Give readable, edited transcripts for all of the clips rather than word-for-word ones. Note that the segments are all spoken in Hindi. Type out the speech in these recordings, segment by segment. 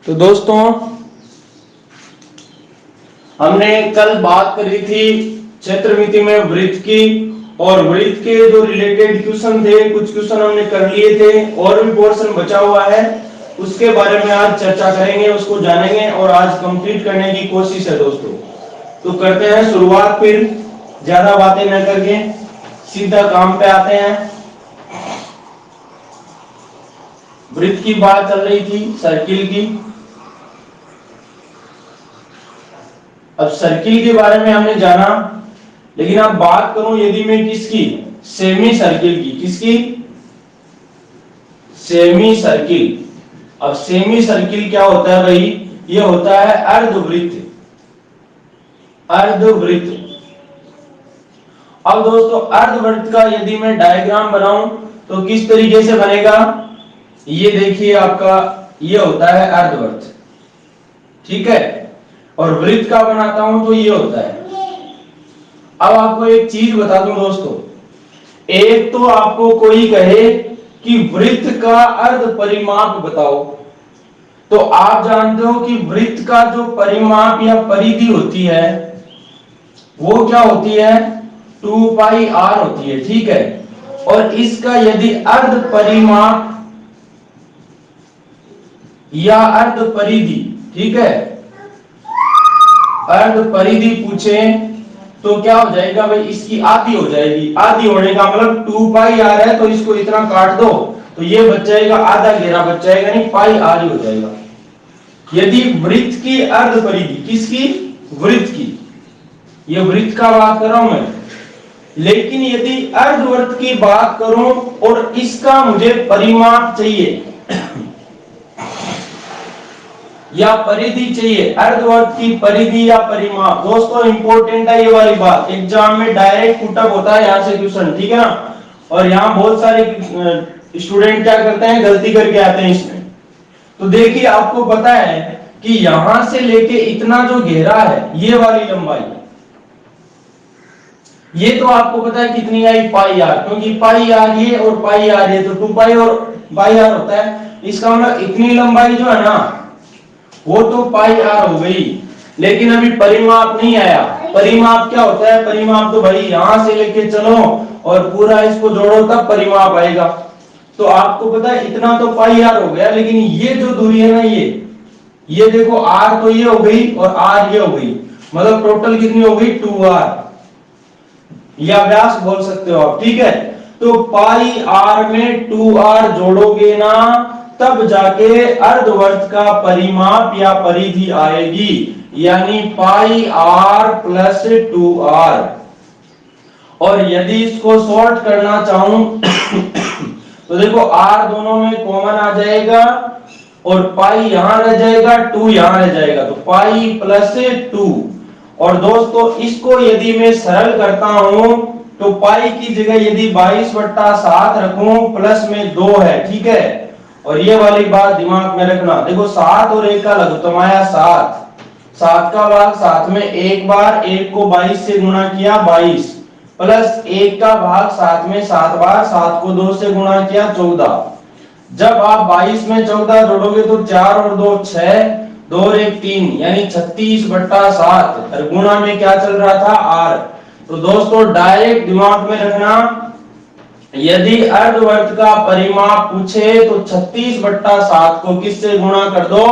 तो दोस्तों हमने कल बात करी थी क्षेत्रमिति में वृत्त की, और वृत्त के जो रिलेटेड क्वेश्चन थे, कुछ क्वेश्चन हमने कर लिए थे और भी पोर्शन बचा हुआ है, उसके बारे में आज चर्चा करेंगे, उसको जानेंगे और आज कंप्लीट करने की कोशिश है दोस्तों। तो करते हैं शुरुआत, फिर ज्यादा बातें न करके सीधा काम पे आते हैं। वृत्त की बात चल रही थी, सर्किल की। अब सर्किल के बारे में हमने जाना, लेकिन अब बात करूं यदि मैं किसकी, सेमी सर्किल की। किसकी? Semi circle. अब सेमी सर्किल क्या होता है भाई? ये होता है अर्धवृत्त। अर्धवृत्त। अब दोस्तों अर्धवृत्त का यदि मैं डायग्राम बनाऊं तो किस तरीके से बनेगा? ये देखिए, आपका ये होता है अर्धवृत्त, ठीक है। और वृत्त का बनाता हूं तो ये होता है। अब आपको एक चीज बता दूं दोस्तों, एक तो आपको कोई कहे कि वृत्त का अर्ध परिमाप बताओ, तो आप जानते हो कि वृत्त का जो परिमाप या परिधि होती है वो क्या होती है? 2 पाई r होती है, ठीक है। और इसका यदि अर्ध परिमाप या अर्ध परिधि, ठीक है, अर्ध परिधि पूछे तो क्या हो जाएगा भाई? इसकी आधी हो जाएगी। आधी होने का मतलब 2 पाई r है, तो इसको इतना काट दो तो ये बच जाएगा, आधा घेरा बच जाएगा, नहीं पाई r ही हो जाएगा। यदि वृत्त की अर्ध परिधि, किसकी? वृत्त की। ये वृत्त का बात कर रहा हूं मैं। लेकिन यदि अर्धवृत्त की बात करूं और इसका मुझे परिमाप चाहिए या परिधि चाहिए, अर्धवृत्त की परिधि या परिमाप, दोस्तों इंपॉर्टेंट है ये वाली बात। एग्जाम में डायरेक्ट पुटअप होता है यहां से क्वेश्चन, ठीक है ना। और यहां बहुत सारे स्टूडेंट क्या करते हैं, गलती करके आते हैं इसमें। तो देखिए, आपको पता है कि यहां से लेके इतना जो घेरा है, ये वाली लंबाई, ये तो आपको पता है कितनी आई? पाई आर, क्योंकि पाई आर ये और पाई आर ये, तो 2 पाई और पाई आर होता है। इसका मतलब इतनी लंबाई जो है ना, वो तो पाई आर हो गई। लेकिन अभी परिमाप नहीं आया। परिमाप क्या होता है? परिमाप तो भाई यहां से लेके चलो और पूरा इसको जोड़ो तब परिमाप आएगा। तो आपको पता है इतना तो पाई आर हो गया, लेकिन ये जो दूरी है ना, ये देखो, आर तो ये हो गई और आर ये हो गई, मतलब टोटल कितनी हो गई? 2r, या व्यास बोल सकते हो आप, ठीक है। तो पाई आर में 2r जोड़ोगे ना, तब जाके अर्धवृत्त का परिमाप या परिधि आएगी, यानी पाई आर प्लस 2r। और यदि इसको सॉर्ट करना चाहूं तो देखो, r दोनों में कॉमन आ जाएगा और पाई यहां रह जाएगा, 2 यहां रह जाएगा, तो पाई प्लस 2। और दोस्तों इसको यदि मैं सरल करता हूं तो पाई की जगह यदि 22/7 रखूं, प्लस में 2 है, ठीक है। और ये वाली बात दिमाग में रखना, देखो 7 और 1 का लघुत्तम आया 7, 7 का भाग 7 में एक बार, 1 को 22 से गुणा किया 22, प्लस 1 का भाग 7 में 7 बार, 7 को 2 से गुणा किया 14। जब आप 22 में 14 जोड़ोगे तो 4 और 2 6, 2 और 1 3, यानी 36/7। और गुणा में क्या चल रहा था? r। तो दोस्तों डायरेक्ट दिमाग में रखना, यदि अर्धवृत्त का परिमाप पूछे तो 36/7 को किससे गुणा कर दो?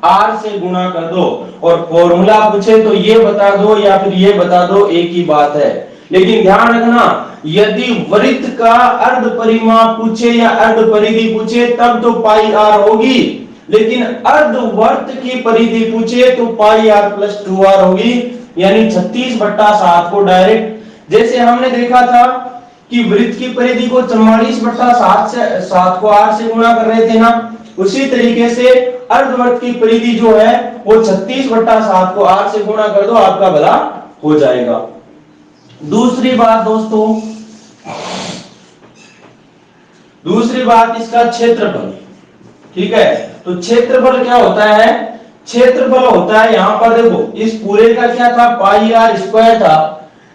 r से गुणा कर दो। और फॉर्मूला पूछे तो ये बता दो या फिर ये बता दो, एक ही बात है। लेकिन ध्यान रखना, यदि वृत्त का अर्ध परिमाप पूछे या अर्ध परिधि पूछे तब तो पाई आर होगी, लेकिन अर्धवृत्त की परिधि पूछे तो पाई आर प्लस 2r होगी, यानी 36/7 को डायरेक्ट, जैसे हमने देखा था कि वृत्त की परिधि को 44/7 से 7 को r से गुणा कर रहे थे ना, उसी तरीके से अर्धवृत्त की परिधि जो है वो 36/7 को r से गुणा कर दो, आपका भला हो जाएगा। दूसरी बात दोस्तों, दूसरी बात इसका क्षेत्रफल, ठीक है। तो क्षेत्रफल क्या होता है? क्षेत्रफल होता है, यहां पर देखो, इस पूरे का क्या था? पाई आर स्क्वायर था,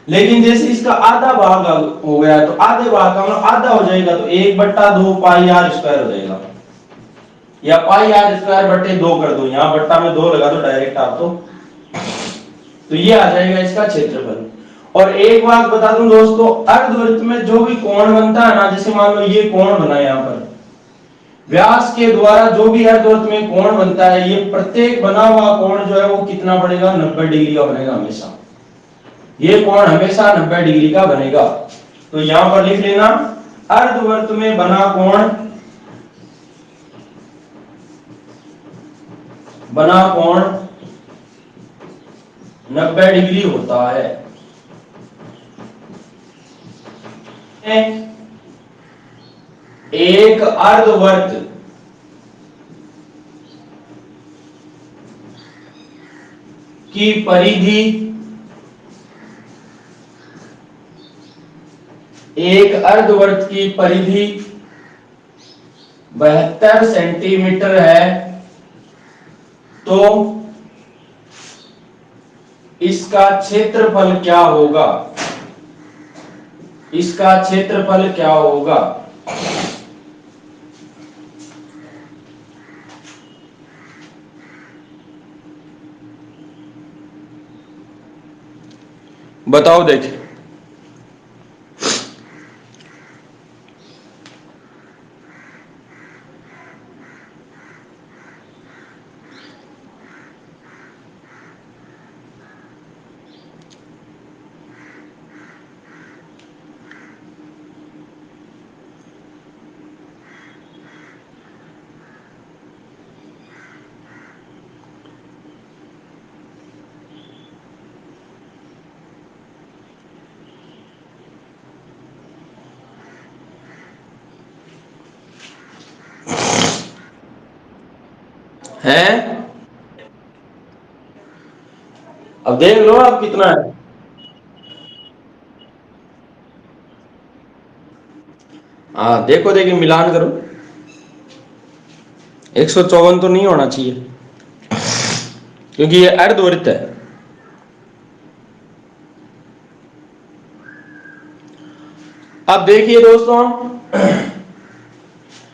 लेकिन जैसे इसका आधा भाग हो गया तो आधे भाग का मतलब आधा हो जाएगा, तो 1/2 पाई आर स्क्वायर हो जाएगा। या पाई आर स्क्वायर बटे 2 कर दो, यहाँ बट्टा में 2 लगा दो डायरेक्ट आप तो ये आ जाएगा इसका क्षेत्रफल। और एक बात बता दूं दोस्तों, अर्धवृत्त में जो भी कोण बनता है ना, जैसे मान लो ये कोण बना है यहाँ पर, व्यास के द्वारा जो भी अर्धवृत्त में कोण बनता है, ये प्रत्येक बना हुआ कोण जो है वो कितना बनेगा, 90 डिग्री का बनेगा हमेशा। ये कोण हमेशा 90 डिग्री का बनेगा। तो यहां पर लिख लेना, अर्धवृत्त में बना कोण 90 डिग्री होता है। एक अर्धवृत्त की परिधि, एक अर्धवृत्त की परिधि 72 सेंटीमीटर है, तो इसका क्षेत्रफल क्या होगा, इसका क्षेत्रफल क्या होगा। बताओ देखिए। है अब देख लो अब कितना है। हाँ देखो, देखिए मिलान करो, 154 तो नहीं होना चाहिए क्योंकि ये अर्धवृत्त है। अब देखिए दोस्तों,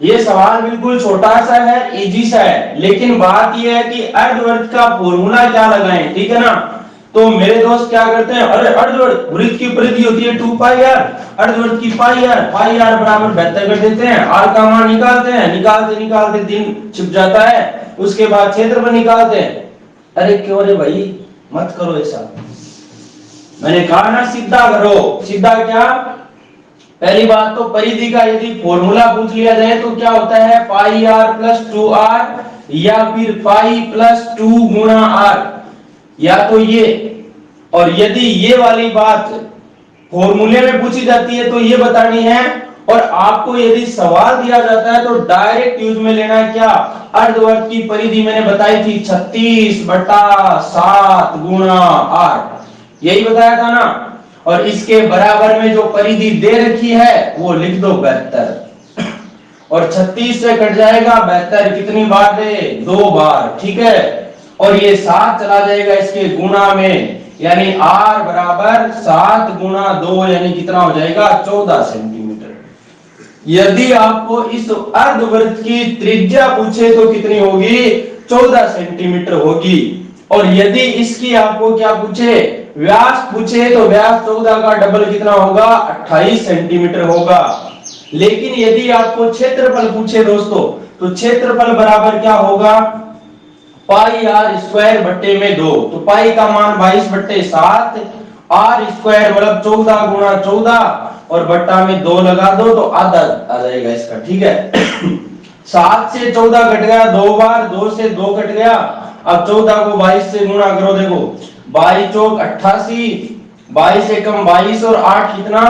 ये सवाल बिल्कुल छोटा सा है, इजी सा है, लेकिन बात ये है कि अर्धवृत्त का फॉर्मूला क्या लगाएं, ठीक है ना। तो मेरे दोस्त क्या करते हैं, अरे अर्धवृत्त वृत्त की परिधि होती है 2 पाई आर, अर्धवृत्त की पाई आर बराबर 72 कर देते हैं, आर का मान निकालते हैं, निकालते दिन छिप जाता है, उसके बाद क्षेत्रफल निकालते हैं। अरे क्यों रे भाई, मत करो ऐसा, मैंने कहा ना सीधा करो। सीधा क्या, पहली बात तो परिधि का यदि फॉर्मूला पूछ लिया जाए तो क्या होता है, पाई आर प्लस 2 आर, या फिर पाई प्लस 2 गुणा आर, या तो ये। और यदि ये वाली बात फॉर्मूले में पूछी जाती है तो ये बतानी है, और आपको यदि सवाल दिया जाता है तो डायरेक्ट यूज में लेना है क्या, अर्धवृत्त की परिधि मैंने बताई थी 36/7 गुणा आर, यही बताया था ना। और इसके बराबर में जो परिधि दे रखी है वो लिख दो 72, और 36 से कट जाएगा 72 कितनी बार दे, 2 बार, ठीक है। और ये 7 चला जाएगा इसके गुणा में, यानी r बराबर 7 गुणा 2, यानी कितना हो जाएगा 14 सेंटीमीटर। यदि आपको इस अर्धवृत्त की त्रिज्या पूछे तो कितनी होगी, 14 सेंटीमीटर होगी। और यदि इसकी आपको क्या पूछे, व्यास पूछे, तो व्यास 14 का डबल कितना होगा, 28 सेंटीमीटर होगा। लेकिन यदि आपको क्षेत्रफल पूछे दोस्तों, तो क्षेत्रफल बराबर क्या होगा, पाई आर स्क्वायर बट्टे में 2, तो पाई का मान 22/7, आर स्क्वायर मतलब 14 गुणा 14, और बट्टा में 2 लगा दो तो आधा आ जाएगा इसका, ठीक है। 7 से 14 कट गया 2 बार, 2 से 2 कट गया। अब 14 को 22 से गुणा करो, देखो 22 चौक 88, 22 से कम 22, और 8 कितना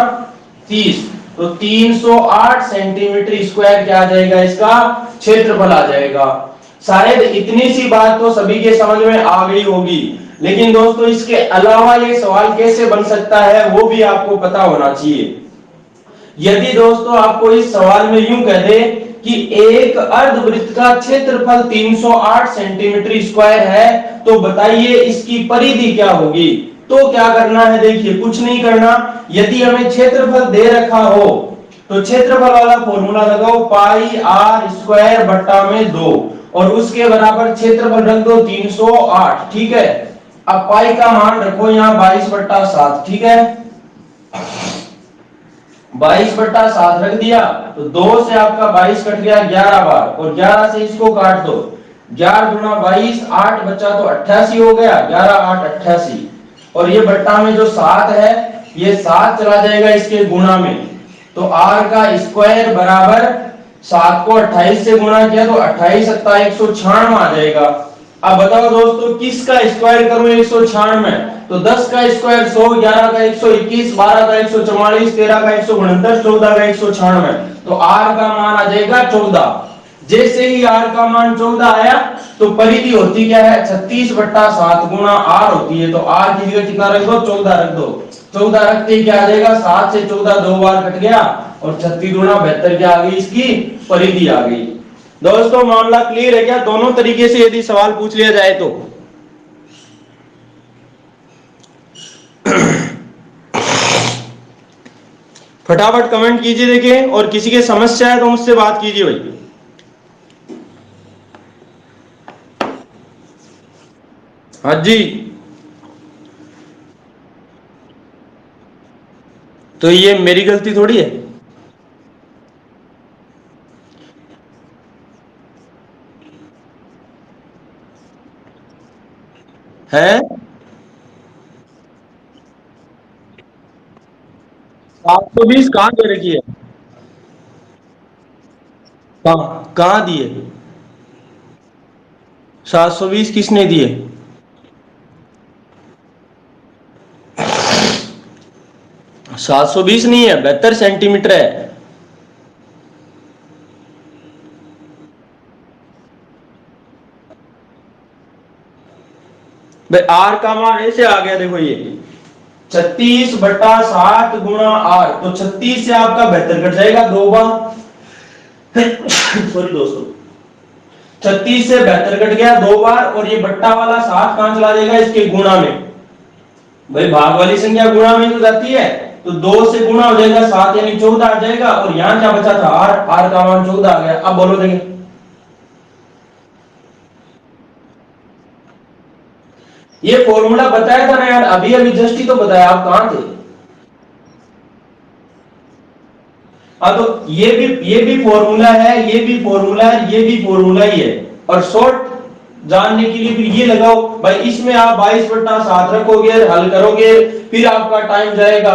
30, तो 308 सेंटीमीटर स्क्वायर क्या आ जाएगा, इसका क्षेत्रफल आ जाएगा। शायद इतनी सी बात तो सभी के समझ में आ गई होगी, लेकिन दोस्तों इसके अलावा ये सवाल कैसे बन सकता है वो भी आपको पता होना चाहिए। यदि दोस्तों आपको इस सवाल में यूं कह दे कि एक अर्धवृत्त का क्षेत्रफल 308 सेंटीमीटर स्क्वायर है, तो बताइए इसकी परिधि क्या होगी। तो क्या करना है, देखिए कुछ नहीं करना, यदि हमें क्षेत्रफल दे रखा हो तो क्षेत्रफल वाला फॉर्मूला लगाओ, पाई आर स्क्वायर बट्टा में 2। और उसके बराबर क्षेत्रफल रख दो 308, ठीक है। अब पाई का मान रखो यहाँ 22/7, ठीक है। 22/7 रख दिया तो 2 से आपका 22 कट गया 11 बार, और 11 से इसको काट दो, 11 गुना 22, 8 बचा तो 88 हो गया, 11 8 88। और ये बट्टा में जो 7 है ये 7 चला जाएगा इसके गुणा में, तो r का स्क्वायर बराबर 7 को 28 से गुणा किया तो 28 सत्ता 196 आ जाएगा। अब बताओ दोस्तों किसका स्क्वायर करूं 196, तो 10 का स्क्वायर 100, 11 का 121, 12 का 144, 13 का 169, 14 का 196, तो r का मान आ जाएगा 14। जैसे ही r का मान 14 आया तो परिधि होती क्या है 36/7 गुना r होती है, तो r की जगह कितना रख दो 14 रख दो। 14 रखते ही क्या आ जाएगा 7 से 14 2 बार कट गया और 36 गुना 72 क्या आ गई इसकी परिधि आ गई। दोस्तों मामला क्लियर है क्या? दोनों तरीके से यदि सवाल पूछ लिया जाए तो फटाफट कमेंट कीजिए देखिए, और किसी के समस्या है तो मुझसे बात कीजिए भाई। हाँ जी, तो ये मेरी गलती थोड़ी है। है 720 कहाँ दे रखी है? कहाँ दिए? 720 किसने दिए? 720 नहीं है, 72 सेंटीमीटर है। भाई आर का मान ऐसे आ गया, देखो ये 36/7 गुणा आर, तो 36 से आपका 72 कट जाएगा 2 बार सॉरी दोस्तों, 36 से 72 कट गया 2 बार, और ये बट्टा वाला 7 कहां चला जाएगा इसके गुणा में। भाई भाग वाली संख्या गुणा में तो जाती है, तो 2 से गुणा हो जाएगा 7 यानी 14 आ जाएगा, और यहां क्या बचा था आर, आर का मान 14 आ गया। अब बोलो देखिए, ये फॉर्मूला बताया था ना यार, अभी अभी जस्ट ही तो बताया, आप कहां थे? हाँ तो ये भी फॉर्मूला है, ये भी फॉर्मूला है, ये भी फॉर्मूला ही है, और शॉर्ट जानने के लिए फिर ये लगाओ भाई, इसमें आप 22/7 रखोगे, हल करोगे, फिर आपका टाइम जाएगा।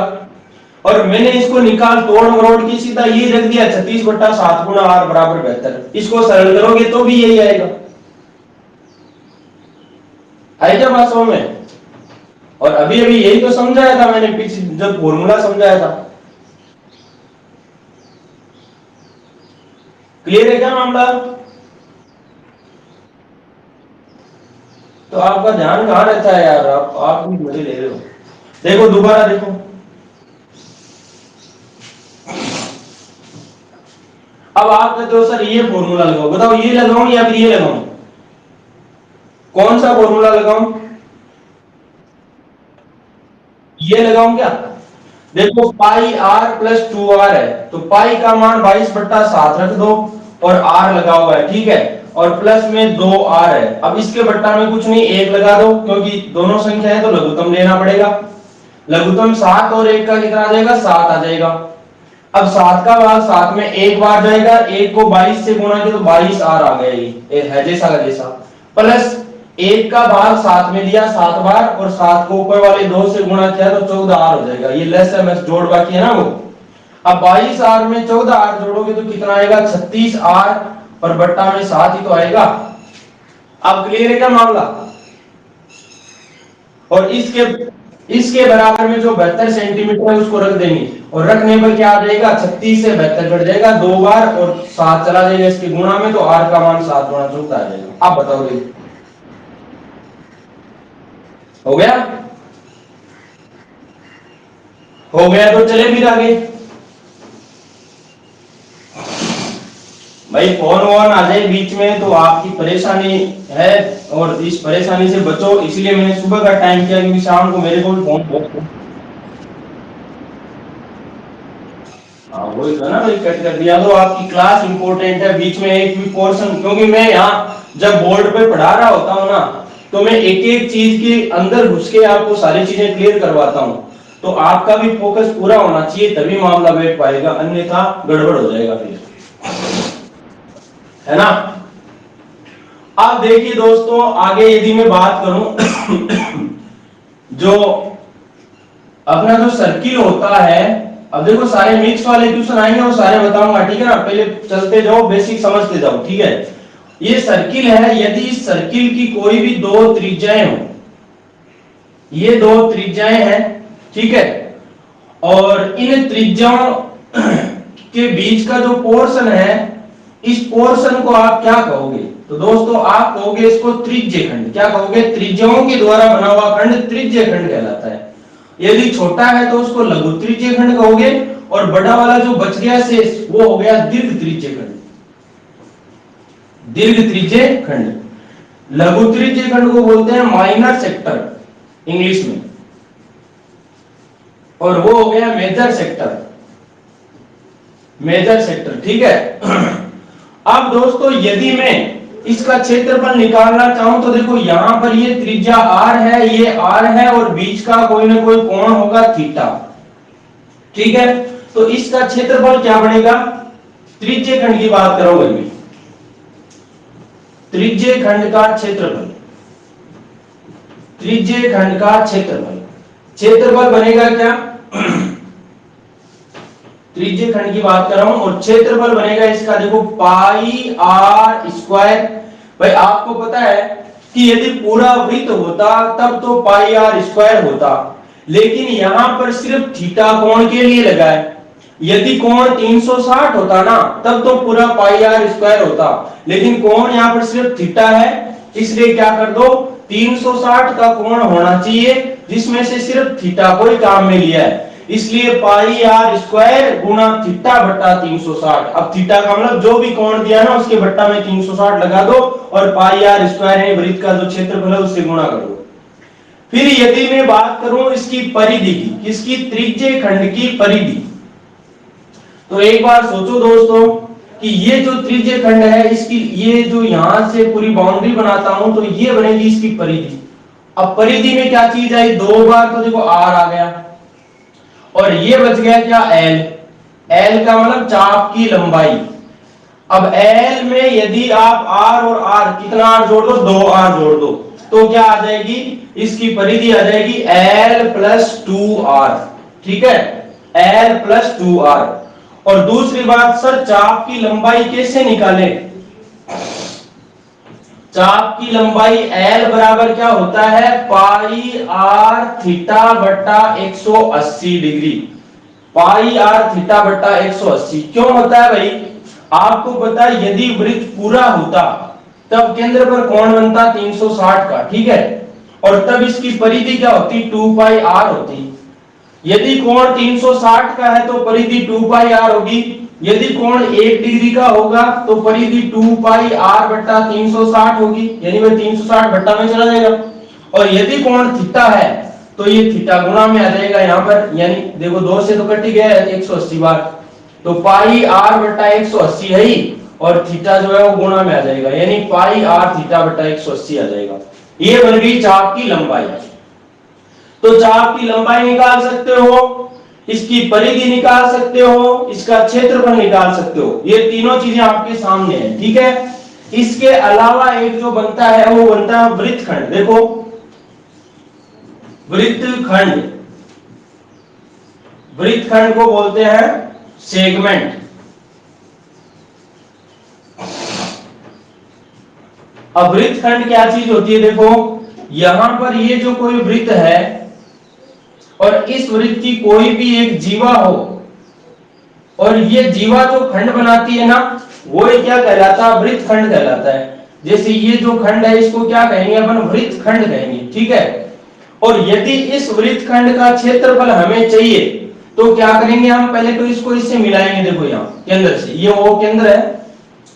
और मैंने इसको निकाल तोड़ मरोड़ के सीधा ये रख दिया 36/7 गुणा आर बराबर 72, इसको सरल करोगे तो भी यही आएगा। है क्या बात समझ में? और अभी अभी यही तो समझाया था मैंने पीछे जब फॉर्मूला समझाया था। क्लियर है क्या मामला? तो आपका ध्यान कहां रहता है यार, आप भी मजे ले रहे हो। देखो दोबारा देखो, अब आप कहते हो सर ये फॉर्मूला लगाओ, बताओ ये लगाऊं या फिर ये लगाऊं, कौन सा फॉर्मूला लगाऊं? ये लगाऊं क्या? देखो पाई आर प्लस 2r है, तो पाई का मान 22/7 रख दो और r लगा हुआ है, ठीक है, और प्लस में 2r है। अब इसके बट्टा में कुछ नहीं, 1 लगा दो, क्योंकि दोनों संख्या है तो लघुत्तम लेना पड़ेगा। लघुत्तम 7 और 1 का कितना आ जाएगा 7 आ जाएगा। अब 7 का भाग 7 में 1 बार जाएगा, 1 को 22 से गुणा किया तो 22r आ गया, ये है जैसा का जैसा, प्लस 1 का भाग 7 में दिया 7 बार, और 7 को ऊपर वाले 2 से गुणा किया तो 14r हो जाएगा, ये लेस है, मैं जोड़ बाकी है ना वो। अब 22r में 14r जोड़ोगे तो कितना आएगा 36r, और बट्टा में 7 ही तो आएगा। अब क्लियर है क्या मामला? और इसके बराबर में जो 72 सेंटीमीटर है उसको रख देंगे, और रखने पर क्या आ जाएगा 36 से 72 कट जाएगा 2 बार, और 7 चला जाएगा इसके गुणा में, तो r का मान 7 गुणा 14 आ जाएगा। आप बताओ देखिए, हो गया? हो गया तो चले फिर आगे। भाई फोन वोन आ जाए बीच में तो आपकी परेशानी है, और इस परेशानी से बचो, इसलिए मैंने सुबह का टाइम किया, क्योंकि शाम को मेरे को भी फोन बहुत, हाँ वही था ना भाई, कट कर दिया। तो आपकी क्लास इंपॉर्टेंट है, बीच में एक भी पोर्शन, क्योंकि मैं यहाँ जब बोर्ड पे पढ़ा रहा होता हूं ना, तो मैं एक एक चीज के अंदर घुस के आपको सारी चीजें क्लियर करवाता हूं, तो आपका भी फोकस पूरा होना चाहिए, तभी मामला बैठ पाएगा, अन्यथा गड़बड़ हो जाएगा फिर, है ना। अब देखिए दोस्तों, आगे यदि मैं बात करूं जो अपना जो सर्किल होता है, अब देखो सारे मिक्स वाले क्वेश्चन आएंगे और सारे बताऊंगा, ठीक है ना। पहले चलते जाओ, बेसिक समझते जाओ, ठीक है। ये सर्किल है, यदि इस सर्किल की कोई भी दो त्रिज्याएं हो, ये दो त्रिज्याएं हैं, ठीक है, और इन त्रिज्याओं के बीच का जो पोर्शन है, इस पोर्शन को आप क्या कहोगे? तो दोस्तों आप कहोगे इसको त्रिज्य खंड। क्या कहोगे? त्रिज्याओं के द्वारा बना हुआ खंड त्रिज्य खंड कहलाता है। यदि छोटा है तो उसको लघु त्रिज्य खंड कहोगे, और बड़ा वाला जो बच गया शेष वो हो गया दीर्घ त्रिज्य खंड। दीर्घ त्रिज्य खंड। लघु त्रिज्य खंड को बोलते हैं माइनर सेक्टर इंग्लिश में, और वो हो गया मेजर सेक्टर। मेजर सेक्टर, ठीक है। अब दोस्तों यदि मैं इसका क्षेत्रफल निकालना चाहूं तो देखो यहां पर ये त्रिज्या r है, ये r है, और बीच का कोई ना कोई कोण होगा थीटा, ठीक है। तो इसका क्षेत्रफल क्या बनेगा? त्रिज्य खंड की बात करोगे मैं, त्रिज्य खंड का क्षेत्रफल, त्रिज्य खंड का क्षेत्रफल, क्षेत्रफल बनेगा क्या? त्रिज्य खंड की बात कर रहा हूं, और क्षेत्रफल बनेगा इसका देखो पाई आर स्क्वायर। भाई आपको पता है कि यदि पूरा वृत्त होता तब तो पाई आर स्क्वायर होता, लेकिन यहां पर सिर्फ थीटा कोण के लिए लगा है। यदि कोण 360 होता ना, तब तो पूरा पाई आर स्क्वायर होता, लेकिन कोण यहां पर सिर्फ थीटा है, इसलिए क्या कर दो, 360 का कोण होना चाहिए, जिसमें से सिर्फ थीटा को ही काम में लिया है, इसलिए पाई आर स्क्वायर गुणा थीटा बट्टा 360। अब थीटा का मतलब जो भी कोण दिया ना उसके बट्टा में 360 लगा दो, और पाई आर स्क्वायर है वृत्त का जो क्षेत्रफल है उससे गुणा कर दो। फिर यदि मैं बात करूं इसकी परिधि की, किसकी? त्रिज्य खंड की परिधि। तो एक बार सोचो दोस्तों कि ये जो त्रिज्य खंड है, इसकी ये जो यहां से पूरी बाउंड्री बनाता हूं, तो ये बनेगी इसकी परिधि। अब परिधि में क्या चीज आई? दो बार तो देखो आर आ गया, और ये बच गया क्या? एल। एल का मतलब चाप की लंबाई। अब एल में यदि आप आर और आर, कितना आर जोड़ दो? 2 आर जोड़ दो, तो क्या आ जाएगी? इसकी परिधि आ जाएगी एल प्लस 2r, ठीक है, एल प्लस 2r। और दूसरी बात सर, चाप की लंबाई कैसे निकाले? चाप की लंबाई L बराबर क्या होता है? पाई आर थीटा बट्टा 180 डिग्री। पाई आर थीटा बट्टा 180 क्यों होता है भाई? आपको पता है यदि वृत्त पूरा होता तब केंद्र पर कोण बनता 360 का, ठीक है, और तब इसकी परिधि क्या होती? 2 पाई आर होती। यदि कोण 360 का है तो परिधि 2 पाई आर होगी। यदि कोण 1 डिग्री का होगा तो परिधि 2 पाई आर बट्टा 360 होगी, यानी वह 360 बट्टा में चला जाएगा। और यदि कोण थीटा है तो ये थीटा गुणा में आ जाएगा यहाँ पर, यानी देखो 2 से तो कट ही गया 180 बार, तो पाई आर बट्टा 180 है ही, और थीटा जो है वो गुणा में आ जाएगा, यानी पाई आर थीटा बट्टा 180 आ जाएगा। ये बन गई चाप की लंबाई। तो चाप की लंबाई निकाल सकते हो, इसकी परिधि निकाल सकते हो, इसका क्षेत्रफल निकाल सकते हो, ये तीनों चीजें आपके सामने हैं, ठीक है। इसके अलावा एक जो बनता है वो बनता है वृत्तखंड। देखो वृत्तखंड, वृत्तखंड को बोलते हैं सेगमेंट। अब वृत्तखंड क्या चीज होती है? देखो यहां पर ये जो कोई वृत्त है और इस वृत्त की कोई भी एक जीवा हो, और ये जीवा जो खंड बनाती है ना, वो क्या कहलाता है? वृत्तखंड कहलाता है। जैसे ये जो खंड है इसको क्या कहेंगे? अपन वृत्तखंड कहेंगे, ठीक है। और यदि इस वृत्तखंड का क्षेत्रफल हमें चाहिए तो क्या करेंगे हम? पहले तो इसको इससे मिलाएंगे। देखो यहाँ केंद्र से, ये वो केंद्र है,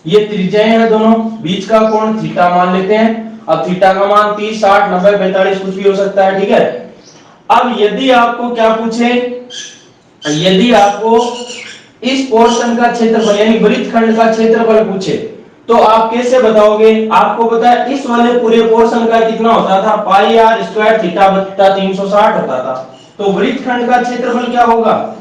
ये त्रिज्याएं हैं दोनों, बीच का कोण थीटा मान लेते हैं। अब थीटा का मान 30, 60, 90, 45 कुछ भी हो सकता है, ठीक है। अब यदि आपको क्या पूछे, यदि आपको इस पोर्शन का क्षेत्रफल यानी वृत्तखंड का क्षेत्रफल पूछे, तो आप कैसे बताओगे? आपको पता है इस वाले पूरे पोर्शन का कितना होता था, पाई आर स्क्वायर थीटा बटा 360 होता था। तो वृत्तखंड का क्षेत्रफल क्या होगा?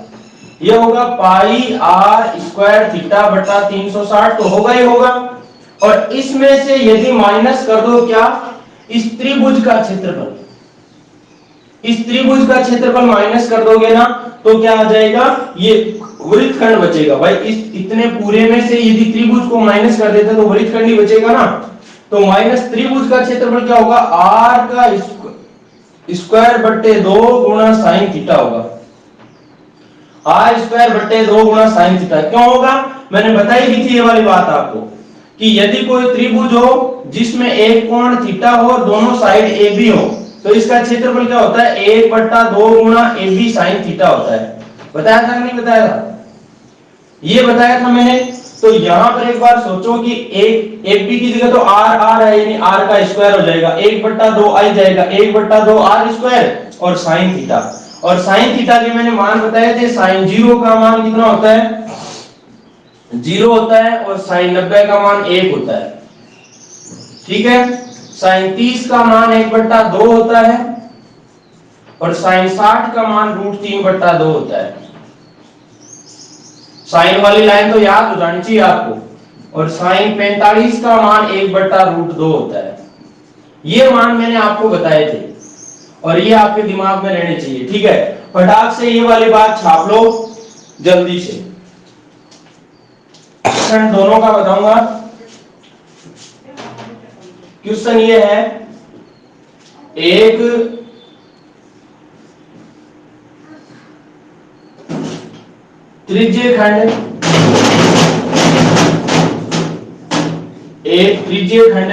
ये होगा पाई आर स्क्वायर थीटा बटा 360, तो होगा ही होगा। और इसमें से यदि माइनस कर दो क्या, इस त्रिभुज का क्षेत्रफल, इस त्रिभुज का क्षेत्रफल माइनस कर दोगे ना, तो क्या आ जाएगा, ये वृत्तखंड बचेगा। भाई इस इतने पूरे में से यदि त्रिभुज को माइनस कर देते तो वृत्तखंड ही बचेगा ना। तो माइनस त्रिभुज का क्षेत्रफल क्या होगा, आर का स्क्वायर बट्टे 2 गुणा साइन थीटा होगा। आर स्क्वायर बट्टे 2 गुणा साइन थीटा क्यों होगा? मैंने बताई भी थी ये वाली बात आपको कि यदि कोई त्रिभुज हो जिसमें एक कोण थीटा हो और दोनों साइड ए बी हो, तो इसका क्षेत्रफल क्या होता है, 1/2 गुणा ए बी साइन थीटा होता है। बताया था नहीं बताया था? ये बताया था मैंने। तो यहां पर एक बार सोचो कि एक एबी की जगह तो आर आर है, यानी आर का स्क्वायर हो जाएगा, 1/2 आई जाएगा, 1/2 आर स्क्वायर और साइन थीटा। और साइन थीटा के मैंने मान बताए थे, साइन 0 का मान कितना होता है, 0 होता है, और साइन 90 का मान 1 होता है। ठीक है, साइन 30 का मान 1/2 होता है, और साइन 60 का मान √3/2 होता है। साइन वाली लाइन तो याद हो जानी चाहिए आपको। और साइन 45 का मान 1/√2 होता है। ये मान मैंने आपको बताए थे और ये आपके दिमाग में रहने चाहिए। ठीक है, फटाक से ये वाली बात छाप लो जल्दी से। क्वेश्चन दोनों का बताऊंगा। क्वेश्चन ये है, एक त्रिज्यखंड, एक त्रिज्यखंड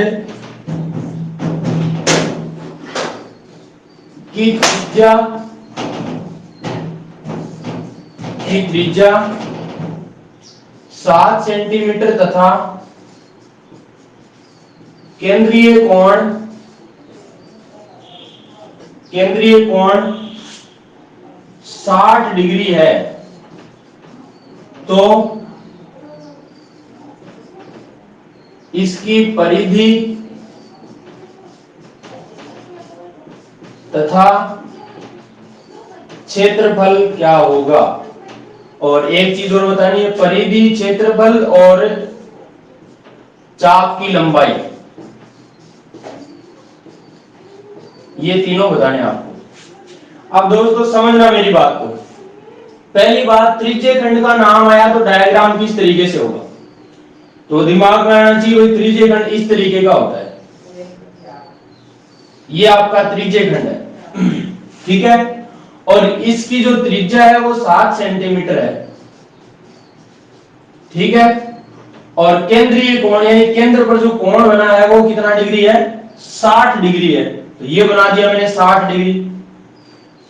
की त्रिज्या 7 सेंटीमीटर तथा केंद्रीय कोण 60 डिग्री है, तो इसकी परिधि तथा क्षेत्रफल क्या होगा? और एक चीज और बतानी है, परिधि, क्षेत्रफल और चाप की लंबाई, ये तीनों बताने आपको। अब दोस्तों समझना मेरी बात को। पहली बात, त्रिज्यखंड का नाम आया तो डायग्राम किस तरीके से होगा, तो दिमाग में आना चाहिए वही त्रिज्यखंड इस तरीके का होता है। ये आपका त्रिज्यखंड है, ठीक है, और इसकी जो त्रिज्या है वो 7 सेंटीमीटर है। ठीक है, और केंद्रीय कोण यानी केंद्र पर जो कोण बना है वो कितना डिग्री है, 60 डिग्री है। तो ये बना दिया मैंने 60 डिग्री।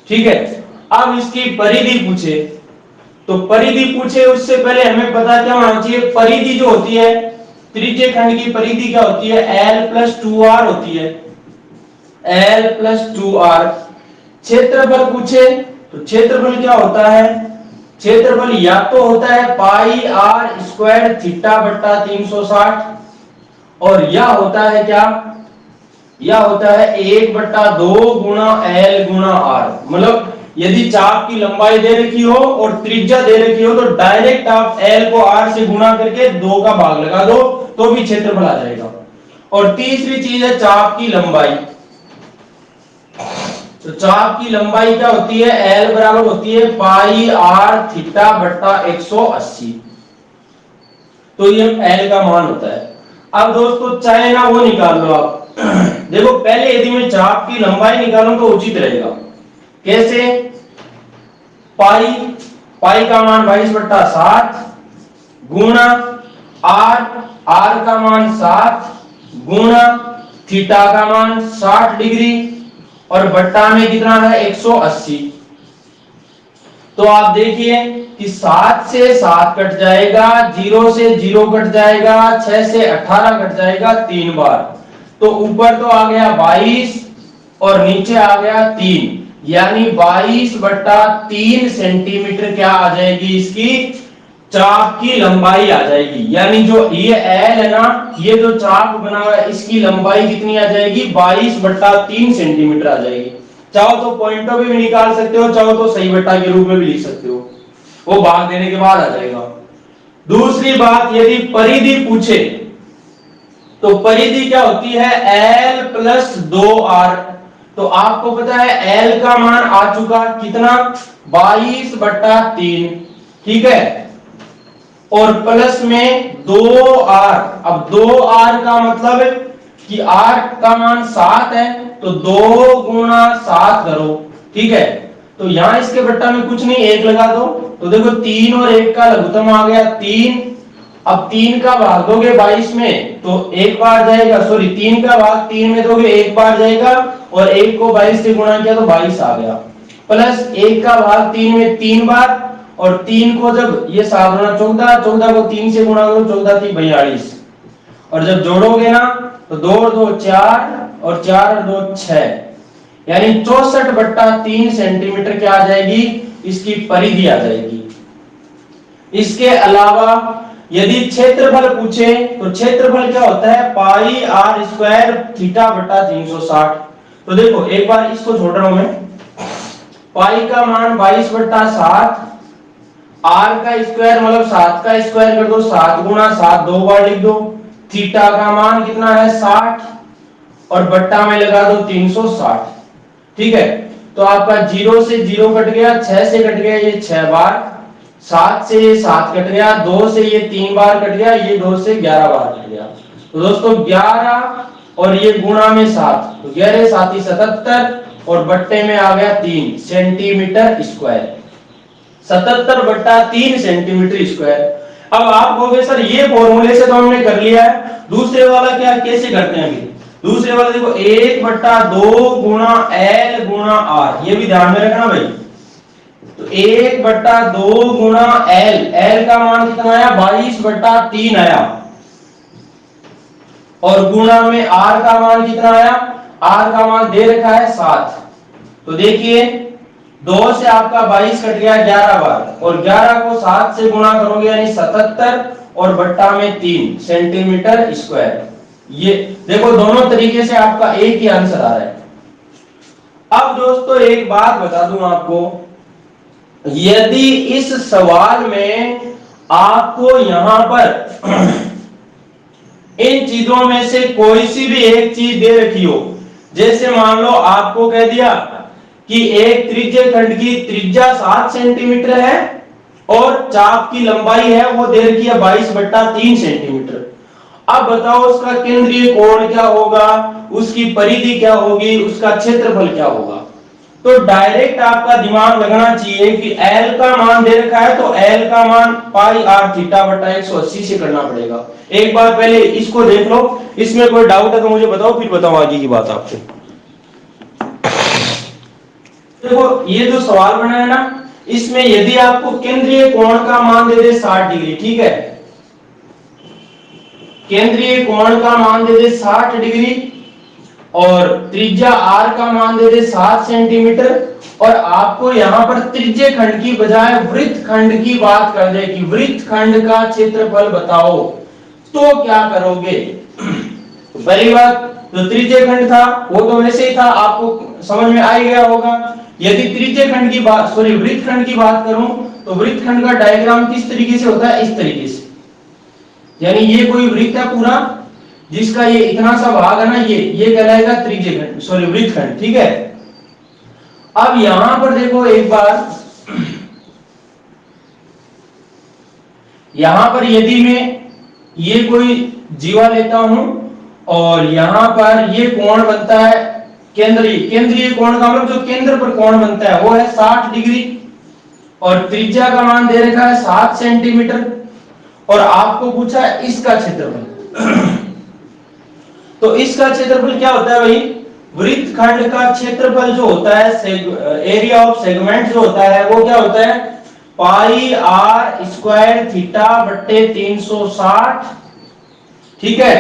ठीक है, अब इसकी परिधि पूछे, तो परिधि पूछे उससे पहले हमें पता क्या होना चाहिए, परिधि जो होती है त्रिज्यखंड की परिधि क्या होती है, L+2R होती है, L+2R। क्षेत्रफल पूछे तो क्षेत्रफल क्या होता है, क्षेत्रफल या तो होता है पाई आर स्क्वायर थीटा बट्टा 360, और या होता है क्या, या होता है 1/2 गुणा L गुणा R। मतलब यदि चाप की लंबाई दे रखी हो और त्रिज्या दे रखी हो तो डायरेक्ट आप L को R से गुणा करके 2 का भाग लगा दो तो भी क्षेत्रफल आ जाएगा। और तीसरी चीज है चाप की लंबाई। तो चाप की लंबाई क्या होती है, L बराबर होती है पाई आर थीटा बट्टा 180। तो ये L का मान होता है। अब दोस्तों चाहे ना वो निकाल लो आप। देखो पहले यदि मैं चाप की लंबाई निकालूं तो उचित रहेगा। कैसे, पाई का मान 22/7 गुणा आर का मान 7 गुणा थीटा का मान 60 डिग्री और बट्टा में कितना है 180। तो आप देखिए कि 7 से 7 कट जाएगा, 0 से 0 कट जाएगा, 6 से 18 कट जाएगा 3 बार। तो ऊपर तो आ गया 22 और नीचे आ गया 3, यानी 22/3 सेंटीमीटर क्या आ जाएगी इसकी चाप की लंबाई आ जाएगी, यानी जो ये एल है ना, ये जो चाप बना हुआ है इसकी लंबाई कितनी आ जाएगी, 22/3 सेंटीमीटर आ जाएगी। चाहो तो पॉइंटों पे भी निकाल सकते हो, चाहो तो सही बट्टा के रूप में भी लिख सकते हो, वो भाग देने के बाद आ जाएगा। दूसरी बात, यदि परिधि पूछे तो परिधि क्या होती है, L प्लस 2R। तो आपको पता है L का मान आ चुका कितना, 22/3, ठीक है, और प्लस में 2R। अब 2R का मतलब कि R का मान 7 है, तो 2 गुणा 7 करो, ठीक है। तो यहां इसके बट्टा में कुछ नहीं, 1 लगा दो, तो देखो 3 और 1 का लघुत्तम आ गया 3। अब 3 का भाग दोगे 22 में तो 1 बार जाएगा, सॉरी 3 का भाग 3 में दोगे 1 बार जाएगा, और 1 को 22 से गुणा किया तो 22 आ गया, प्लस 1 का भाग 3 में 3 बार, और 3 को जब ये 7 14, 14 को 3 से गुणा करो, 14 3 42, और जब जोड़ोगे ना तो 2 और 2 4, और 4 और 2 6, यानी 64/3 सेंटीमीटर क्या आ जाएगी, इसकी परिधि आ जाएगी। इसके अलावा यदि क्षेत्रफल पूछे तो क्षेत्रफल क्या होता है, पाई आर स्क्वायर थीटा बटा 360। तो देखो एक बार इसको छोड़ रहा हूं मैं, पाई का मान 22/7, आर का स्क्वायर मतलब 7 का स्क्वायर कर दो, 7 गुणा 7 2 बार लिख दो, थीटा का मान कितना है 60, और बट्टा में लगा दो 360, ठीक है। तो आपका 0 से 0 कट गया, 6 से कट गया ये 6 बार, 7 से ये 7 कट गया, 2 से ये 3 बार कट गया, ये 2 से 11 बार कट गया। तो दोस्तों 11 और ये गुणा में 7, तो 11 7 77, और बट्टे में आ गया 3 सेंटीमीटर स्क्वायर, 77/3 सेंटीमीटर स्क्वायर। अब आप कहोगे सर ये फॉर्मूले से तो हमने कर लिया है, दूसरे वाला क्या कैसे करते हैं अभी। दूसरे वाला देखो 1/2 गुणा L गुणा R, ये भी ध्यान में रखना भाई। तो 1/2 गुणा L का मान कितना आया 22/3 आया, और गुणा में R का मान कितना आया, R का मान दे रखा है 7। तो देखिए 2 से आपका 22 कट गया 11 बार, और 11 को 7 से गुणा करोगे यानी 77, और बट्टा में 3 सेंटीमीटर स्क्वायर। ये देखो दोनों तरीके से आपका एक ही आंसर आ रहा है। अब दोस्तों एक बात बता दूं आपको, यदि इस सवाल में आपको यहां पर इन चीजों में से कोई सी भी एक चीज दे रखी हो, जैसे मान लो आपको कह दिया कि एक त्रिज्य खंड की त्रिज्या 7 सेंटीमीटर है और चाप की लंबाई है वो दे रखी है 22/3 सेंटीमीटर। अब बताओ उसका केंद्रीय कोण क्या होगा, उसकी परिधि क्या होगी, उसका क्षेत्रफल क्या होगा। तो डायरेक्ट आपका दिमाग लगना चाहिए कि L का मान दे रखा है, तो L का मान पाई आर थीटा बटा 180 से करना पड़ेगा। एक बार पहले इसको देख लो, इसमें कोई डाउट है तो मुझे बताओ, फिर बताओ आगे की बात आपको। देखो ये जो सवाल बना है ना, इसमें यदि आपको केंद्रीय कोण का मान दे दे 60 डिग्री, ठीक है, केंद्रीय कोण का मान दे दे 60 डिग्री, और त्रिज्या r का मान दे दे 7 सेंटीमीटर, और आपको यहां पर त्रिज्य खंड की बजाय वृत्त खंड की बात कर दे कि वृत्त खंड का क्षेत्रफल बताओ, तो क्या करोगे। पहली बात तो त्रिज्य खंड था वो तो वैसे ही था, आपको समझ में आ ही गया होगा। यदि त्रिज्य खंड की बात सॉरी वृत्त खंड की बात करूं तो वृत्त खंड का डायग्राम किस तरीके से होता है, इस तरीके से, यानी ये कोई वृत्त है पूरा जिसका ये इतना सा भाग है ना, ये कहलाएगा त्रिज्य खंड सॉरी वृत्त खंड, ठीक है। अब यहां पर देखो एक बार, यहां पर यदि मैं ये कोई जीवा लेता हूं और यहां पर ये कोण बनता है केंद्रीय कोण का मतलब जो केंद्र पर कोण बनता है वो है 60 डिग्री, और त्रिज्या का मान दे रखा है 7 सेंटीमीटर, और आपको पूछा है इसका क्षेत्रफल। तो इसका क्षेत्रफल क्या होता है भाई, वृत्त खंड का क्षेत्रफल जो होता है, एरिया ऑफ सेगमेंट जो होता है वो क्या होता है, पाई आर स्क्वायर थीटा बट्टे 360, ठीक है,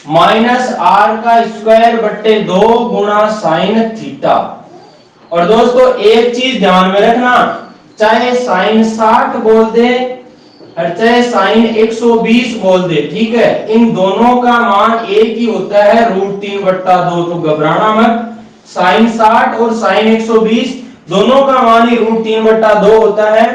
माइनस आर का स्क्वायर बट्टे 2 गुणा साइन थीटा। और दोस्तों एक चीज ध्यान में रखना, चाहे साइन 60 बोल दे चाहे साइन 120 बोल दे, ठीक है, इन दोनों का मान एक ही होता है √3/2, तो घबराना मत। साइन 60 और साइन 120 दोनों का मान ही √3/2 होता है।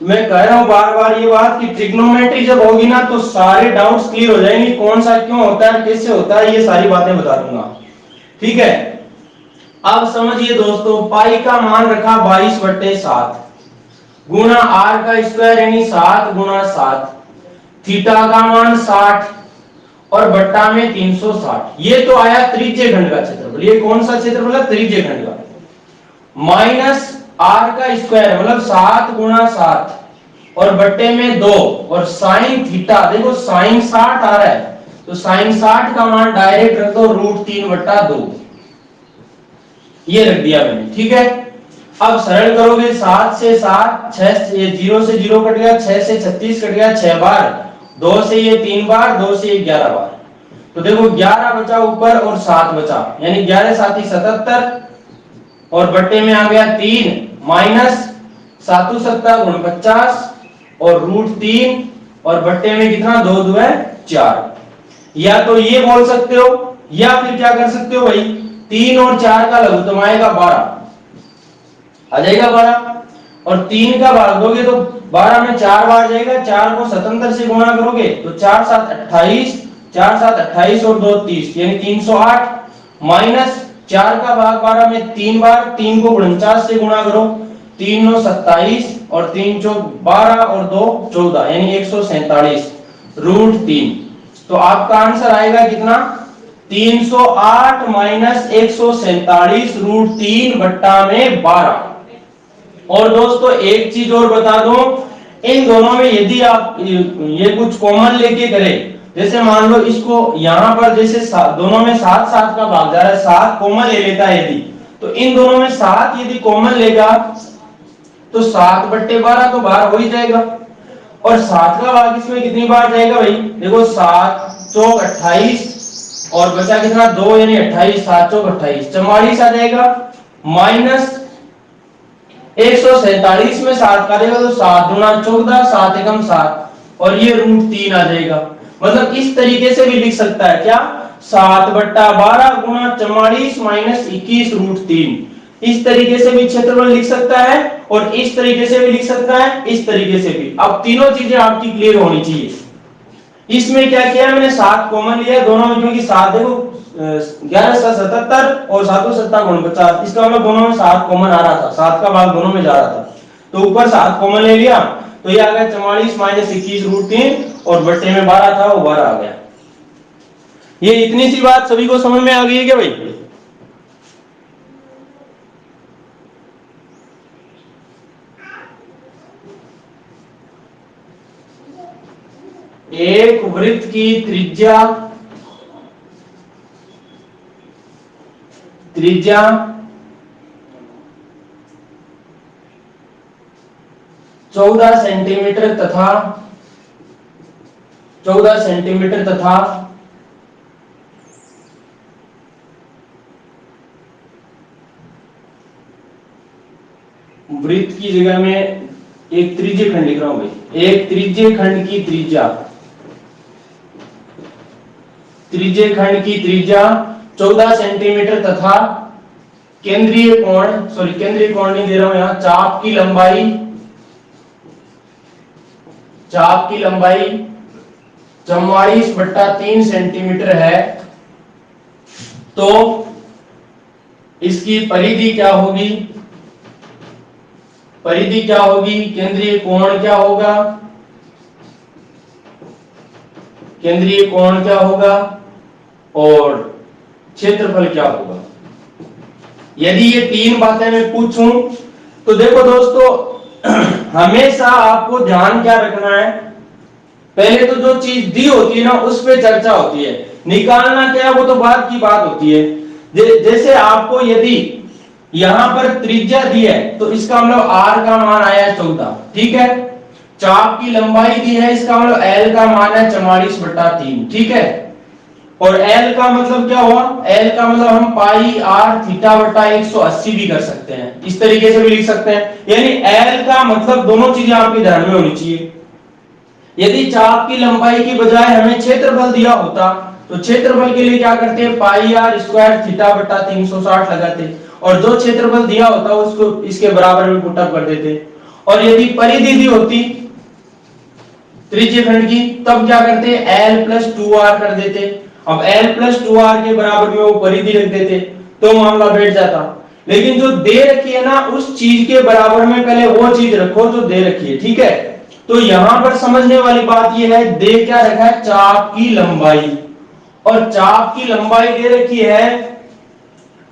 मैं कह रहा हूं बार बार ये बात कि ट्रिग्नोमेट्री जब होगी ना तो सारे डाउट्स क्लियर हो जाएंगे, कौन सा क्यों होता है, कैसे होता है, ये सारी बातें बता दूंगा, ठीक है। अब समझिए दोस्तों, पाई का मान रखा 22/7 गुना r का स्क्वायर यानी 7 गुना 7, थीटा का मान 60 और बट्टा में 360। ये तो आया त्रिज्य खंड का क्षेत्रफल। ये कौन सा क्षेत्रफल है? त्रिज्य खंड का। माइनस r का स्क्वायर मतलब 7 गुना 7 और बट्टे में 2 और साइन थीटा, देखो साइन 60 आ रहा है तो साइन 60 का मान डायरेक्ट रख दो √3/2, ये रख दिया मैंने, ठीक है। अब सरल करोगे 7 से 7, 6 से 0 से 0 कट गया, 6 से 36 कट गया 6 बार, 2 से ये 3 बार, 2 से ये 11 बार, तो देखो 11 बचा ऊपर और 7 बचा, यानी 11 7 77 और बट्टे में आ गया 3 माइनस 7 7 गुण 50 और √3 और बट्टे में कितना 2 2 है 4। या तो ये बोल सकते हो या फिर क्या कर सकते हो भाई, 3 और 4 का लघुत्तम आएगा 12, आ जाएगा 12 और 3 का भाग दोगे तो 12 में 4 बार जाएगा, 4 को 77 से गुणा करोगे तो 4 7 28, 4 7 28 और 2 30 यानी 308 माइनस 4 का भाग 12 में 3 बार, 3 को 49 से गुणा करो, 3 9 27 और 3 4 12 और 2 14 यानी 147 √3। तो आपका आंसर आएगा कितना 308 माइनस 147 √3 बट्टा में 12। और दोस्तों एक चीज और बता दूं, इन दोनों में यदि आप ये कुछ कॉमन लेके करें, जैसे मान लो इसको यहां पर जैसे दोनों में 7 7 का भाग जा रहा है, 7 कॉमन ले लेता है यदि, तो इन दोनों में 7 यदि कॉमन लेगा तो 7/12 तो बाहर हो ही जाएगा और 7 का भाग इसमें कितनी बार जाएगा भाई, देखो 7 चौक 28 और बचा कितना 2 यानी 28, 7 चौक 28 44 आ जाएगा माइनस 147 में 7 का देगा तो 7 गुना 14, 7 एकम 7 और ये √3 आ जाएगा। मतलब इस तरीके से भी लिख सकता है क्या, 7/12 गुना 44 माइनस 21 √3, इस तरीके से भी क्षेत्रफल लिख सकता है और इस तरीके से भी लिख सकता है, इस तरीके से भी। अब तीनों चीजें आपकी क्लियर होनी चाहिए। इसमें क्या किया मैंने, 7 कॉमन लिया दोनों में, क्योंकि 7 देखो 11 7 77 और 7 7 गुण 50, इसका मतलब दोनों में 7 कॉमन आ रहा था, 7 का भाग दोनों में जा रहा था, तो ऊपर 7 कॉमन ले लिया तो ये आ गया 44 माइनस 21 √3 और बट्टे में 12 था वो 12 आ गया। ये इतनी सी बात सभी को समझ में आ गई है क्या भाई? एक वृत्त की त्रिज्या 14 सेंटीमीटर तथा वृत्त की जगह में एक त्रिज्य खंड लिख रहा हूं भाई, एक त्रिज्य खंड की त्रिज्या 14 सेंटीमीटर तथा केंद्रीय कोण नहीं दे रहा हूं यहां, चाप की लंबाई 44/3 सेंटीमीटर है, तो इसकी परिधि क्या होगी, केंद्रीय कोण क्या होगा और क्षेत्रफल क्या होगा। यदि ये 3 बातें मैं पूछूं तो देखो दोस्तों हमेशा आपको ध्यान क्या रखना है, पहले तो जो चीज दी होती है ना उस पे चर्चा होती है, निकालना क्या है वो तो बाद की बात होती है। जैसे आपको यदि यहां पर त्रिज्या दी है तो इसका मतलब r का मान आया 14, ठीक है, चाप की लंबाई दी है, इसका मतलब l का मान है 44/3, ठीक है, और l का मतलब क्या हुआ, l का मतलब हम पाई r थीटा बटा 180 भी कर सकते हैं, इस तरीके से भी लिख सकते हैं, यानी l का मतलब दोनों चीजें आपके ध्यान में होनी चाहिए। यदि चाप की लंबाई की बजाय हमें क्षेत्रफल दिया होता तो क्षेत्रफल के लिए क्या करते हैं, पाई आर स्क्वायर थीटा बटा 360 लगाते, और जो क्षेत्रफल दिया होता उसको इसके बराबर में पुट अप कर देते। और यदि परिधि दी होती त्रिज्य खंड की, तब क्या करते, L प्लस 2R कर देते। अब L प्लस 2R के बराबर में वो परिधि रख देते तो मामला बैठ जाता। लेकिन जो दे रखी है ना, उस चीज के बराबर में पहले वो चीज रखो जो दे रखी है, ठीक है। तो यहां पर समझने वाली बात यह है, दे क्या रखा है, चाप की लंबाई, और चाप की लंबाई दे रखी है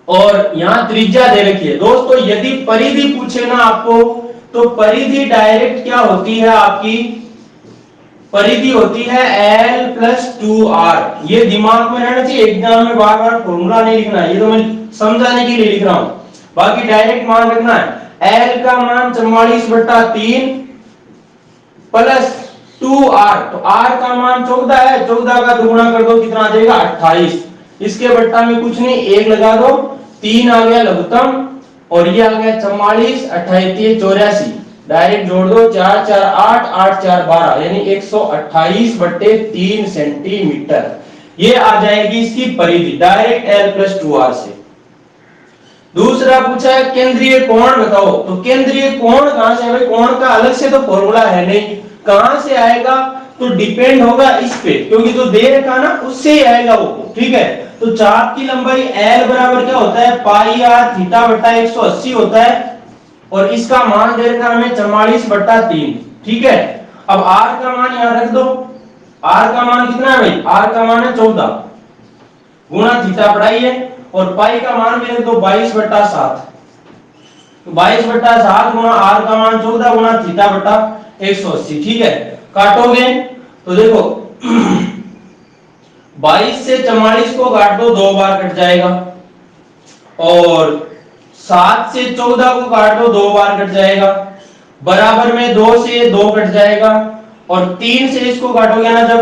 और यहां त्रिज्या दे रखी है। दोस्तों यदि परिधि पूछे ना आपको, तो परिधि डायरेक्ट क्या होती है, आपकी परिधि होती है L प्लस 2R। ये दिमाग में रहना चाहिए, एग्जाम में बार बार फॉर्मूला नहीं लिखना है, ये तो मैं समझाने के लिए लिख रहा हूं, बाकी डायरेक्ट मान रखना है। L का मान 44/3 प्लस 2R, तो R का मान 14 है, 14 का दुगुना कर दो कितना आ जाएगा 28। इसके बट्टा में कुछ नहीं, 1 लगा दो, 3 आ गया लघुत्तम, और ये आ गया 44, 28, 84, डायरेक्ट जोड़ दो, 4 4 8, 8 4 12, यानी 128/3 सेंटीमीटर। ये आ जाएगी इसकी परिधि डायरेक्ट L प्लस 2R से। दूसरा पूछा है केंद्रीय कोण बताओ, तो केंद्रीय कोण कहां से है भाई, कोण का अलग से तो फॉर्मूला है नहीं, कहां से आएगा, तो डिपेंड होगा इस पे, क्योंकि जो दे रखा ना उससे ही आएगा वो, ठीक है। तो चाप की लंबाई L बराबर क्या होता है, पाई आर थीटा बटा 180 होता है, और इसका मान दे रखा हमें 44/3, ठीक है। अब R का मान यहां रख दो, R का मान कितना है भाई, R का मान है 14 गुणा थीटा बढ़ाई है, और पाई का मान भी रख दो 22/7, तो 22/7 गुणा R का मान 14 गुणा थीटा बटा 180, ठीक है। काटोगे तो देखो 22 से 44 को काट दो, 2 बार कट जाएगा, और 7 से 14 को काट दो, 2 बार कट जाएगा, बराबर में 2 से 2 कट जाएगा, और 3 से इसको काटोगे ना जब,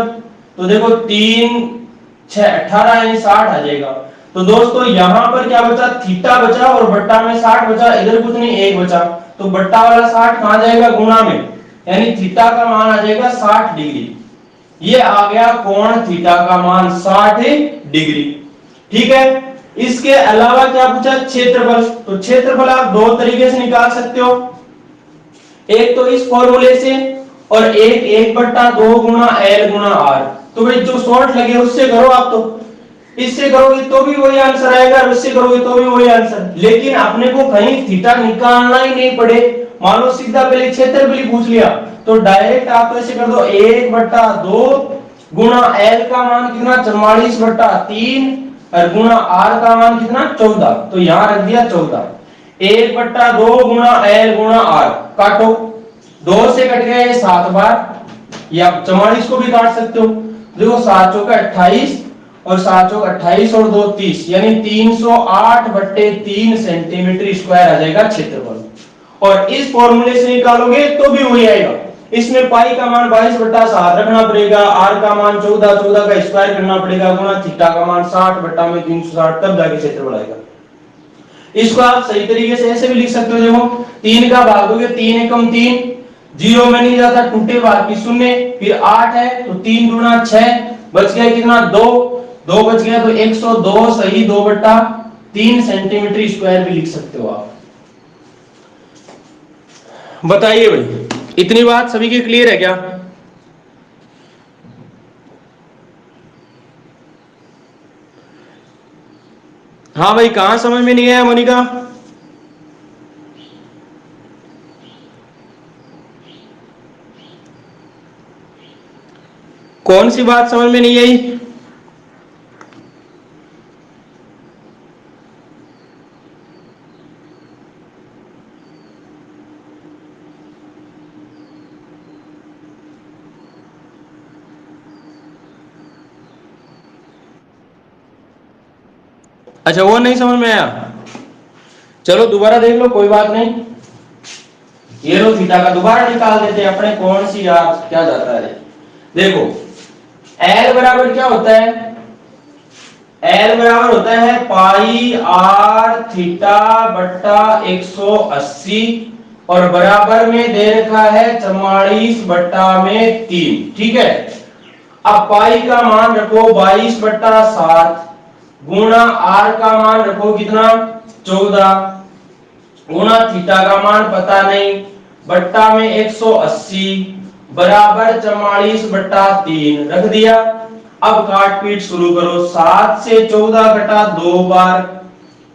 तो देखो 3 6 18 यानी 60 आ जाएगा। तो दोस्तों यहां पर क्या बचा, थीटा बचा और बट्टा में 60 बचा, इधर कुछ नहीं 1 बचा, तो बट्टा वाला 60 कहां जाएगा, गुणा में, यानी थीटा का मान आ जाएगा 60 डिग्री। ये आ गया कोण थीटा का मान 60 डिग्री, ठीक है। इसके अलावा क्या पूछा, क्षेत्रफल, तो क्षेत्रफल आप दो तरीके से निकाल सकते हो, एक तो इस फॉर्मूले से, और एक 1/2 गुणा L गुणा R। तो भाई जो शॉर्ट लगे उससे करो आप, तो इससे करोगे तो भी वही आंसर आएगा, और इससे करोगे तो भी वही आंसर, लेकिन अपने को कहीं थीटा निकालना ही नहीं पड़े, मान लो सीधा पहले क्षेत्रफल पूछ लिया, तो डायरेक्ट आप ऐसे कर दो 1/2 गुणा L का मान कितना 44/3 और गुणा R का मान कितना 14, तो यहां रख दिया 14, 1/2 गुणा L गुणा R, काटो, 2 से कट गया ये 7 बार, या 44 को भी काट सकते हो, देखो 7 चौका 28 और 7 चौका 28 और 2 30, यानी 308/3 सेंटीमीटर स्क्वायर आ जाएगा क्षेत्रफल। और इस फॉर्मूले से निकालोगे तो भी वही आएगा, इसमें पाई का मान 22/7 रखना पड़ेगा, आर का मान 14, 14 का स्क्वायर करना पड़ेगा, गुणा थीटा का मान 60/360, तब जाके क्षेत्रफल आएगा। इसको आप सही तरीके से ऐसे भी लिख सकते हो, देखो 3 का भाग दोगे 3 एकम 3, 0 में नहीं जाता, टूटे भाग की 0, फिर 8 है तो 3 गुणा 6, बच गया कितना 2, 2 बच गया तो 102 सही 2/3 सेंटीमीटर स्क्वायर भी लिख सकते हो आप। बताइए भाई, इतनी बात सभी के क्लियर है क्या? हाँ भाई, कहां समझ में नहीं आया मोनिका? कौन सी बात समझ में नहीं आई? अच्छा, वो नहीं समझ में आया, चलो दोबारा देख लो, कोई बात नहीं। ये लो थीटा का दोबारा निकाल देते हैं अपने, कौन सी याद क्या जाता है। देखो L बराबर क्या होता है, L बराबर होता है पाई आर थीटा बट्टा 180 और बराबर में दे रखा है 44/3। ठीक है, अब पाई का मान रखो 22/7 गुणा आर का मान रखो कितना 14 गुणा थीटा का मान पता नहीं बट्टा में 180 बराबर 44/3 रख दिया। अब काट पीट शुरू करो। 7 से 14 घटा 2 बार,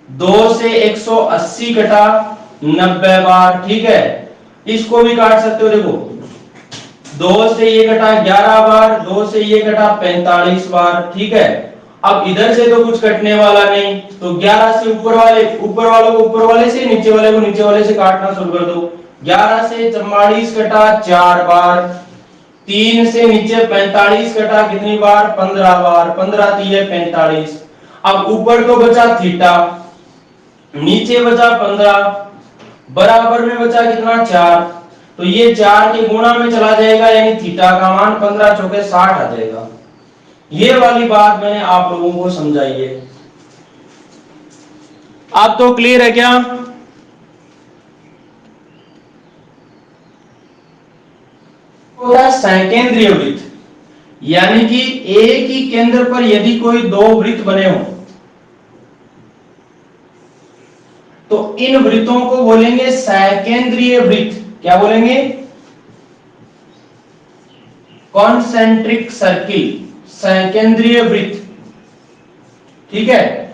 2 से 180 घटा 90 बार। ठीक है, इसको भी काट सकते हो। देखो 2 से ये घटा 11 बार, 2 से ये घटा 45 बार। ठीक है, अब इधर से तो कुछ कटने वाला नहीं, तो 11 से ऊपर वाले को ऊपर वाले से, नीचे वाले को नीचे वाले से काटना शुरू कर दो। 11 से 44 घटा 4 बार, 3 से नीचे 45 घटा कितनी बार 15 बार, 15 3 45। अब ऊपर तो बचा थीटा, नीचे बचा 15, बराबर में बचा कितना 4, तो ये 4 के गुणा में चला जाएगा, यानी थीटा का मान 15 चौके 60 आ जाएगा। ये वाली बात मैंने आप लोगों को समझाई है। अब तो क्लियर है क्या? सकेंद्रीय वृत्त, यानी कि एक ही केंद्र पर यदि कोई दो वृत्त बने हो तो इन वृत्तों को बोलेंगे सकेंद्रीय वृत्त। क्या बोलेंगे? कॉन्सेंट्रिक सर्किल, सकेंद्रीय वृत्त। ठीक है,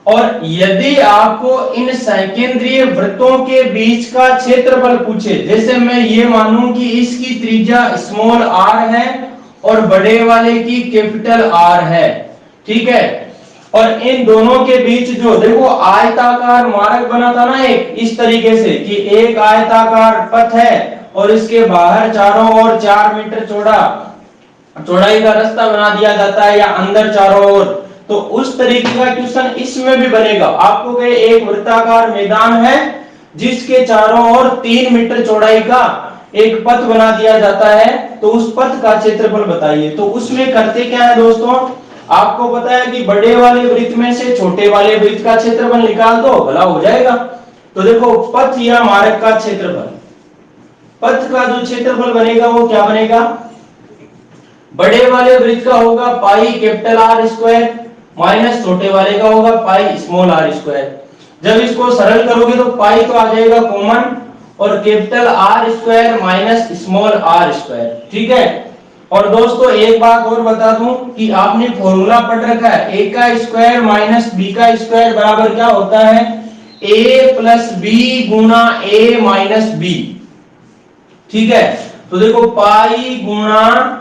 और यदि आपको इन सकेंद्रीय वृत्तों के बीच का क्षेत्रफल पूछे, जैसे मैं ये मानूं कि इसकी त्रिज्या स्मॉल r है और बड़े वाले की कैपिटल R है। ठीक है, और इन दोनों के बीच जो देखो आयताकार मार्ग बना था ना एक, इस तरीके से कि एक आयताकार पथ है और इसके बाहर चारों ओर 4 मीटर चौड़ाई का रास्ता बना दिया जाता है, या अंदर चारों ओर, तो उस तरीके का क्वेश्चन इसमें भी बनेगा। आपको कहे एक वृत्ताकार मैदान है जिसके चारों ओर 3 मीटर चौड़ाई का एक पथ बना दिया जाता है, तो उस पथ का क्षेत्रफल बताइए। तो उसमें करते क्या है दोस्तों, आपको पता है कि बड़े वाले वृत्त में से छोटे वाले वृत्त का क्षेत्रफल निकाल दो, भला हो जाएगा। तो देखो पथ या मार्ग का क्षेत्रफल, पथ का जो क्षेत्रफल बनेगा वो क्या बनेगा, बड़े वाले वृत्त का होगा pi capital R square minus छोटे वाले का होगा पाई स्मॉल r स्क्वायर। जब इसको सरल करोगे तो पाई तो आ जाएगा कॉमन और capital R square minus small r square. ठीक है, और दोस्तों एक बात और बता दूं कि आपने फॉर्मूला पढ़ रखा है, a का स्क्वायर माइनस b का स्क्वायर बराबर क्या होता है, a plus b Guna a minus b। ठीक है, तो देखो पाई गुणा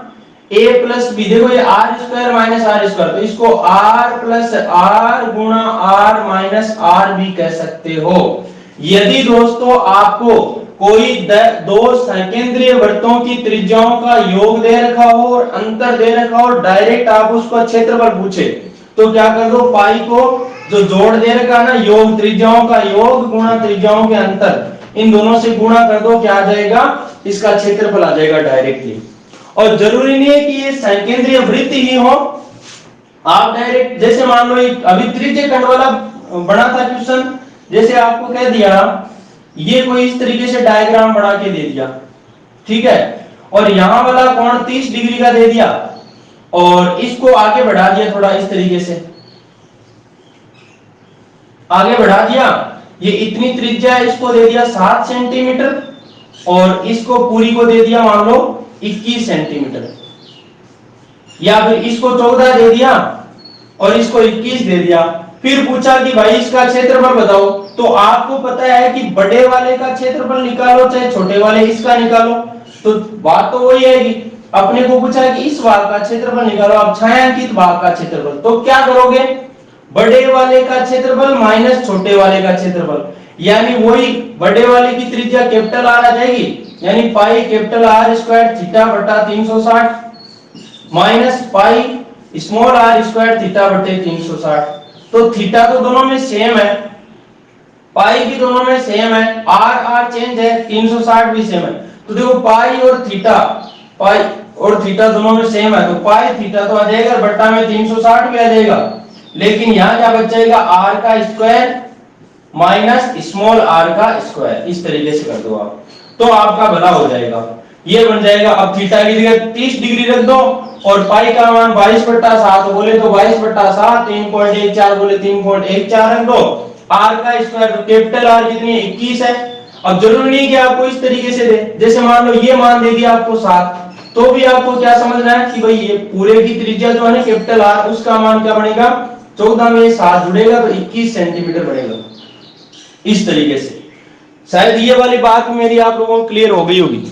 a प्लस बी, देखो ये R square minus R square, तो इसको r प्लस आर गुणा आर माइनस आर भी कह सकते हो। यदि दोस्तों आपको कोई दो सकेंद्रीय वृत्तों की त्रिज्याओं का योग दे रखा हो और अंतर दे रखा हो, डायरेक्ट आप उसका क्षेत्रफल पूछे, तो क्या कर दो, पाई को जो जोड़ दे रखा ना, योग त्रिज्याओं का योग गुणा त्रिज्याओं के अंतर, इन दोनों से गुणा कर दो, क्या आ जाएगा, इसका क्षेत्रफल आ जाएगा डायरेक्टली। और जरूरी नहीं है कि ये सकेंद्रीय वृत्त ही हो, आप डायरेक्ट जैसे मान लो अभी त्रिज्य खंड वाला बना था क्वेश्चन, जैसे आपको कह दिया ये कोई इस तरीके से डायग्राम बना के दे दिया। ठीक है, और यहां वाला कोण 30 डिग्री का दे दिया और इसको आगे बढ़ा दिया थोड़ा इस तरीके से, आगे बढ़ा दिया, ये इतनी त्रिज्या है, इसको दे दिया 7 सेंटीमीटर और इसको पूरी को दे दिया मान लो 21 सेंटीमीटर, या फिर इसको 14 दे दिया और इसको 21 दे दिया। फिर पूछा कि भाई इसका क्षेत्रफल बताओ, तो आपको पता है कि बड़े वाले का क्षेत्रफल निकालो चाहे छोटे वाले इसका निकालो, तो बात तो वही आएगी। अपने को पूछा है कि इस भाग का क्षेत्रफल निकालो, अब छायांकित भाग का क्षेत्रफल, तो क्या करोगे, बड़े वाले का क्षेत्रफल माइनस छोटे वाले का क्षेत्रफल, यानी वही बड़े वाले की त्रिज्या कैपिटल आर आ जाएगी, यानी pi capital R square theta बटा 360 minus pi small R square theta बटे 360। तो थीटा तो दोनों में सेम है, पाई भी दोनों में सेम है, आर आर चेंज है, 360 भी सेम है, तो देखो पाई और थीटा दोनों में सेम है, तो पाई थीटा तो आ जाएगा, बट्टा में 360 भी आ जाएगा, लेकिन यहां क्या बच जाएगा, आर का स्क्वायर माइनस स्मॉल r का स्क्वायर, इस तरीके से कर दो आप, तो आपका भला हो जाएगा। ये बन जाएगा, अब थीटा की जगह 30 डिग्री रख दो और पाई का मान 22/7 बोले तो 22/7, 3.14 बोले 3.14 रख दो, r का स्क्वायर तो कैपिटल R कितनी है 21 है। अब जरूरी नहीं कि आपको इस तरीके से दे, जैसे मान लो ये मान दे दिया आपको 7, तो भी आपको क्या समझना है कि भाई ये पूरे की त्रिज्या जो है ना कैपिटल R, उसका मान क्या बनेगा, 14 में 7 जुड़ेगा तो 21 सेंटीमीटर बनेगा, इस तरीके से। शायद ये वाली बात मेरी आप लोगों को क्लियर हो गई होगी।